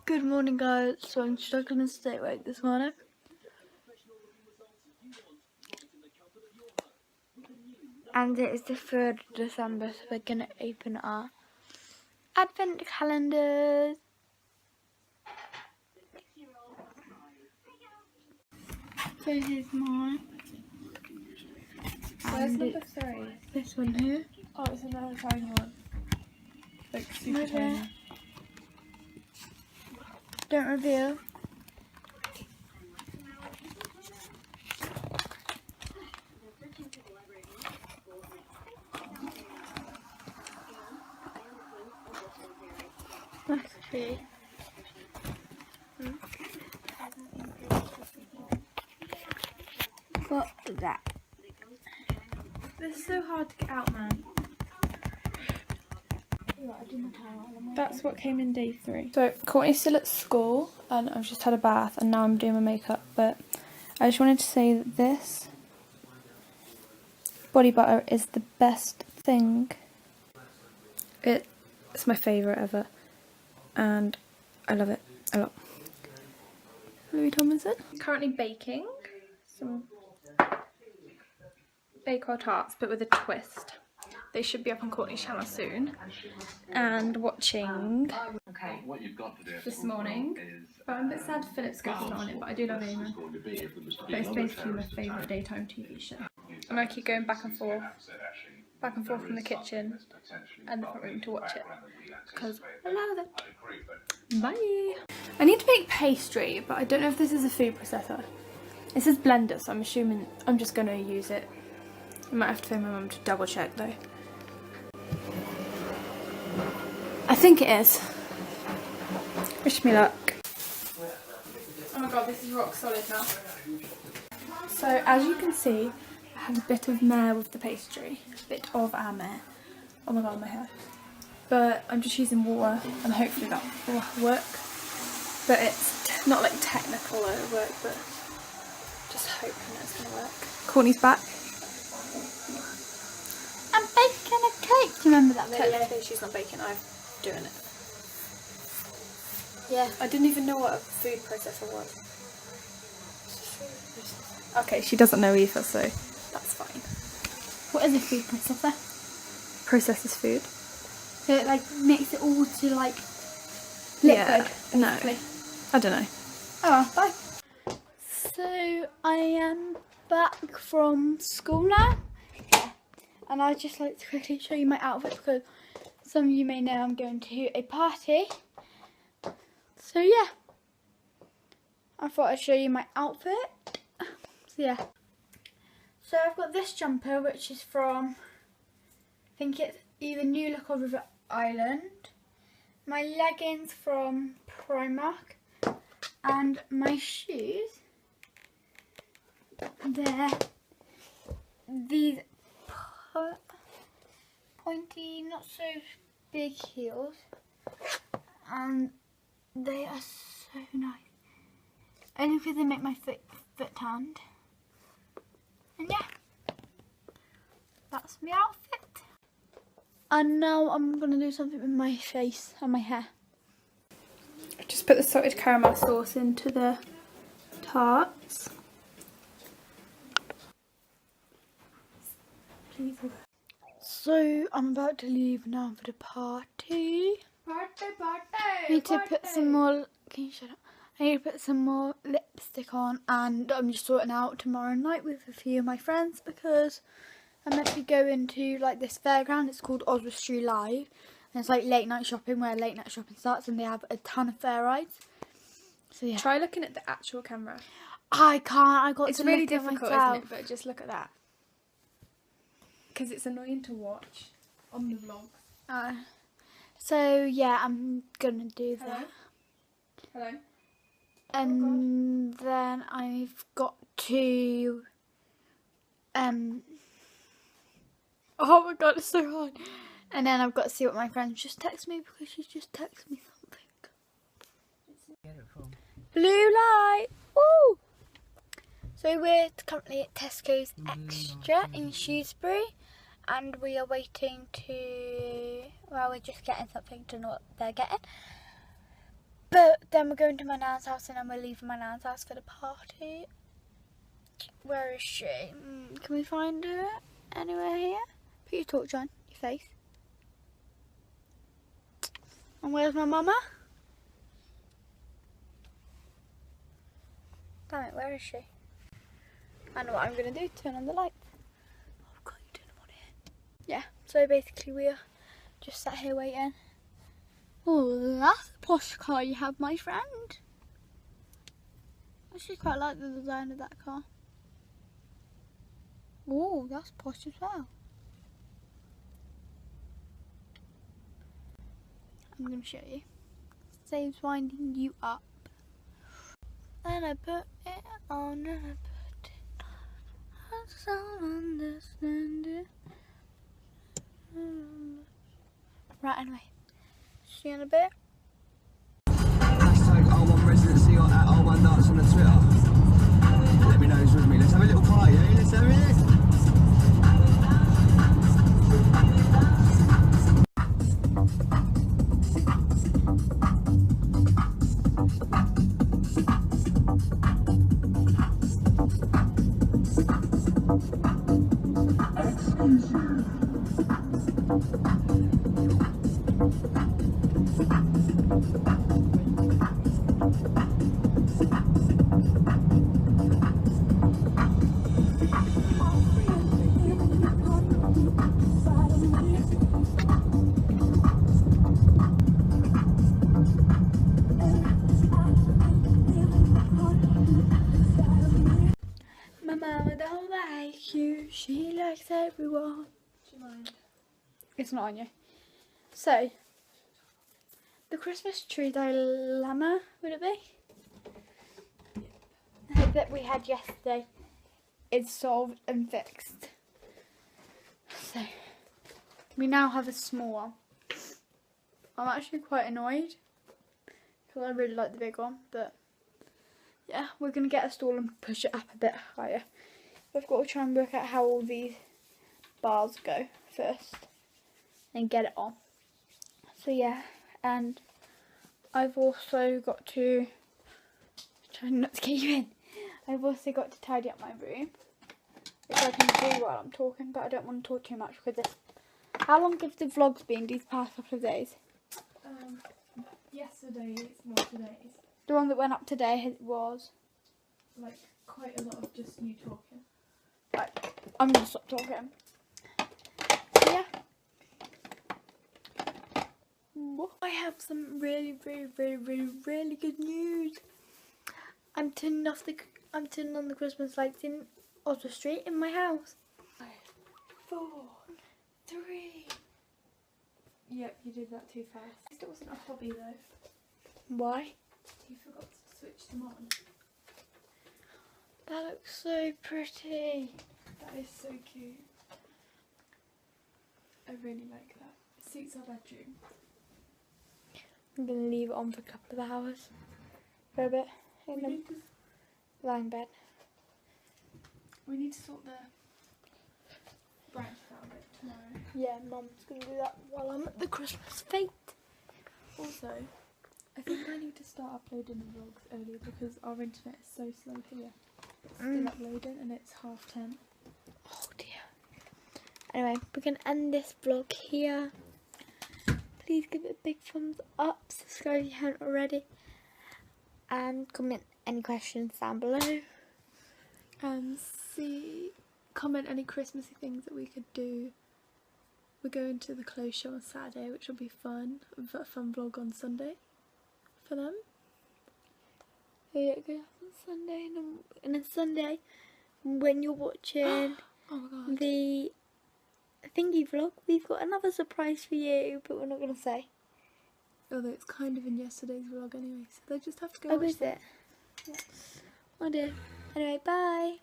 Good morning, guys. So I'm struggling to stay awake this morning. And it is the 3rd of December, so we're going to open our advent calendars. So here's mine. Where's number 3? This one here. Oh, it's another tiny one. Like super Okay. tiny. Don't reveal. That's true. Got that. This is so hard to get out, man. That's what came in day 3. So Courtney's still at school and I've just had a bath and now I'm doing my makeup, but I just wanted to say that this body butter is the best thing. It's my favourite ever and I love it a lot. Louis Tomlinson. Currently baking some bakewell tarts but with a twist. They should be up on Courtney's channel soon. And watching this morning. But I'm a bit sad Philip's not on it, but I do love Amy. But it's basically my favourite daytime TV show. And I keep going back and forth from the kitchen and the front room to watch it. Because I love it. Bye! I need to make pastry, but I don't know if this is a food processor. It says blender, so I'm assuming I'm just going to use it. I might have to phone my mum to double check though. I think it is. Wish me luck. Oh my god, this is rock solid now. So as you can see, I have a bit of mare with the pastry. A bit of our mare. Oh my god, my hair. But I'm just using water and hopefully that will work. But it's not like technical work, but just hoping it's going to work. Courtney's back. I'm baking a cake. Do you remember that video? Technically she's not baking, I'm doing it. Yeah. I didn't even know what a food processor was. Okay, she doesn't know either, so that's fine. What is a food processor? Processes food. So it like makes it all to like liquid. Yeah, no. Basically. I don't know. Oh, bye. So I am back from school now. And I'd just like to quickly show you my outfit because some of you may know I'm going to a party. So yeah, I thought I'd show you my outfit. So yeah. So I've got this jumper which is from, I think it's either New Look or River Island. My leggings from Primark. And my shoes, they're these pointy, not so big heels, and they are so nice. Only because they make my foot tanned. And yeah, that's my outfit. And now I'm gonna do something with my face and my hair. I just put the salted caramel sauce into the tarts. Please. So I'm about to leave now for the party. I need to put some more. Can you shut up? I need to put some more lipstick on, and I'm just sorting out tomorrow night with a few of my friends because I'm meant to be going to like this fairground. It's called Oswestry Live, and it's like late night shopping where late night shopping starts, and they have a ton of fair rides. So yeah. Try looking at the actual camera. I can't. I got. It's to really look at difficult, myself. isn't it? But just look at that. Because it's annoying to watch on the vlog. So yeah, I'm gonna do that. Hello? And then I've got to oh my god, it's so hard. And then I've got to see what my friend just texted me because she just texted me something. Blue light! Woo! So we're currently at Tesco's Extra in Shrewsbury. And we are waiting to, well, we're just getting something to know what they're getting. But then we're going to my nan's house and then we're leaving my nan's house for the party. Where is she? Can we find her anywhere here? Put your torch on your face. And where's my mama? Damn it, where is she? I know what I'm going to do, turn on the lights. Oh God, you turn them on here. Yeah, so basically we're just sat here waiting. Oh, that's a posh car you have, my friend. I actually quite like the design of that car. Oh, that's posh as well. I'm going to show you. Saves winding you up. And I put it on and I put it on. I don't understand it. Right, anyway. See you in a bit. Hashtag R1 residency or at R1 dance on the Twitter. Let me know who's with me. Let's have a little party, eh? Let's have it. My mama don't like you, she likes everyone. Do you mind? It's not on you. So, the Christmas tree dilemma, would it be? That we had yesterday is solved and fixed. So, we now have a small one. I'm actually quite annoyed because I really like the big one, but yeah, we're going to get a stool and push it up a bit higher. We've got to try and work out how all these bars go first and get it on. So yeah, and I've also got to, trying not to get you in, I've also got to tidy up my room, which I can do while I'm talking, but I don't want to talk too much because this. How long have the vlogs been these past couple of days? Yesterday's, more today's. The one that went up today was Like quite a lot of just you talking. right. I'm gonna stop talking. So yeah, I have some really good news. I'm turning on the Christmas lights in Oswald Street in my house. 5, 4, 3. Yep, you did that too fast. It wasn't a hobby though. Why? You forgot to switch them on. That looks so pretty. That is so cute. I really like that. It suits our bedroom. I'm gonna leave it on for a couple of hours. For a bit. And then lie in bed. We need to sort the branches out a bit tomorrow. Yeah, Mum's gonna do that while I'm at the Christmas fete. Also, I think I need to start uploading the vlogs earlier because our internet is so slow here. It's still uploading and it's 10:30. Oh dear. Anyway, we're gonna end this vlog here. Please give it a big thumbs up, subscribe if you haven't already, and comment any questions down below. And comment any Christmassy things that we could do. We're going to the clothes show on Saturday, which will be fun. We've got a fun vlog on Sunday for them. Yeah, go on Sunday, and then Sunday, when you're watching Oh my god. the thingy vlog, we've got another surprise for you, but we're not gonna say. Although it's kind of in yesterday's vlog anyway, so they just have to go Oh, watch is that. it? Yeah. Oh dear. Anyway, bye.